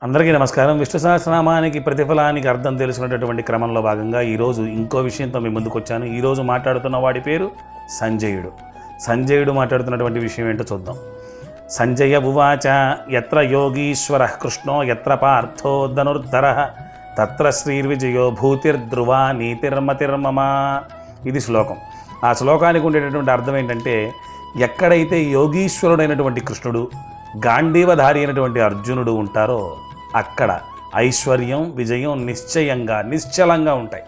అందరికీ నమస్కారం. విష్ణు సహస్రనామానికి ప్రతిఫలానికి అర్థం తెలుసుకునేటటువంటి క్రమంలో భాగంగా ఈరోజు ఇంకో విషయంతో మీ ముందుకు వచ్చాను. ఈరోజు మాట్లాడుతున్న వాడి పేరు సంజయుడు. సంజయుడు మాట్లాడుతున్నటువంటి విషయం ఏంటో చూద్దాం. సంజయ ఉవాచ యత్ర యోగీశ్వర కృష్ణో యత్ర పార్థో ధనుర్ధర తత్ర శ్రీర్విజయో భూతిర్ధ్రువా నీతిర్మతిర్మమ. ఇది శ్లోకం. ఆ శ్లోకానికి ఉండేటటువంటి అర్థం ఏంటంటే, ఎక్కడైతే యోగీశ్వరుడైనటువంటి కృష్ణుడు, గాంధీవధారి అయినటువంటి అర్జునుడు ఉంటారో అక్కడ ఐశ్వర్యం, విజయం నిశ్చలంగా ఉంటాయి.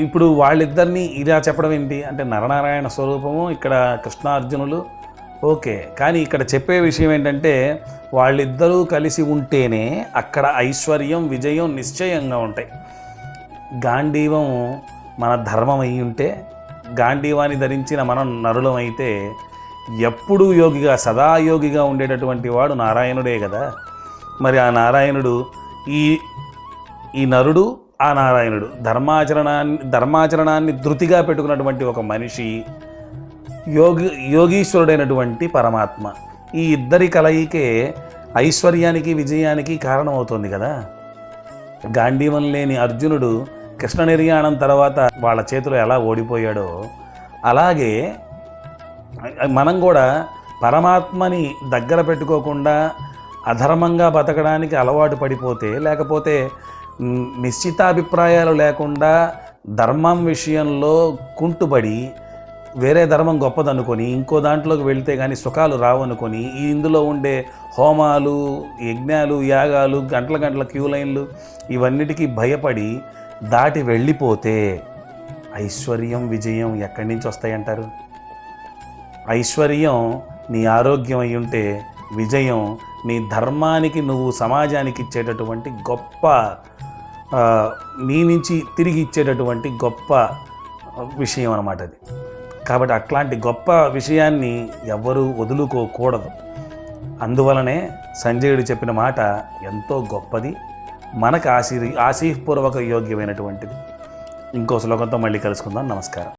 ఇప్పుడు వాళ్ళిద్దరినీ ఇలా చెప్పడం ఏంటి అంటే, నరనారాయణ స్వరూపము ఇక్కడ కృష్ణార్జునులు ఓకే, కానీ ఇక్కడ చెప్పే విషయం ఏంటంటే, వాళ్ళిద్దరూ కలిసి ఉంటేనే అక్కడ ఐశ్వర్యం, విజయం నిశ్చయంగా ఉంటాయి. గాంధీవం మన ధర్మం అయి ఉంటే, గాంధీవాన్ని ధరించిన మనం నరులం అయితే, ఎప్పుడూ యోగిగా సదాయోగిగా ఉండేటటువంటి వాడు నారాయణుడే కదా. మరి ఆ నారాయణుడు ఈ నరుడు, ఆ నారాయణుడు ధర్మాచరణాన్ని ధృతిగా పెట్టుకున్నటువంటి ఒక మనిషి, యోగీశ్వరుడైనటువంటి పరమాత్మ. ఈ ఇద్దరి కలయికే ఐశ్వర్యానికి, విజయానికి కారణమవుతుంది కదా. గాంధీవం లేని అర్జునుడు కృష్ణ నిర్యాణం తర్వాత వాళ్ళ చేతిలో ఎలా ఓడిపోయాడో, అలాగే మనం కూడా పరమాత్మని దగ్గర పెట్టుకోకుండా అధర్మంగా బతకడానికి అలవాటు పడిపోతే, లేకపోతే నిశ్చితాభిప్రాయాలు లేకుండా ధర్మం విషయంలో కుంటుబడి వేరే ధర్మం గొప్పదనుకొని ఇంకో దాంట్లోకి వెళితే కానీ సుఖాలు రావనుకొని, ఇందులో ఉండే హోమాలు, యజ్ఞాలు, యాగాలు, గంటల క్యూ లైన్లు ఇవన్నిటికీ భయపడి దాటి వెళ్ళిపోతే ఐశ్వర్యం, విజయం ఎక్కడి నుంచి వస్తాయంటారు? ఐశ్వర్యం నీ ఆరోగ్యం అయి ఉంటే, విజయం నీ ధర్మానికి, నువ్వు సమాజానికి ఇచ్చేటటువంటి గొప్ప, నీ నుంచి తిరిగి ఇచ్చేటటువంటి గొప్ప విషయం అన్నమాట అది. కాబట్టి అట్లాంటి గొప్ప విషయాన్ని ఎవ్వరూ వదులుకోకూడదు. అందువలనే సంజయుడు చెప్పిన మాట ఎంతో గొప్పది, మనకు ఆశీపూర్వక యోగ్యమైనటువంటిది. ఇంకో శ్లోకంతో మళ్ళీ కలుసుకుందాం. నమస్కారం.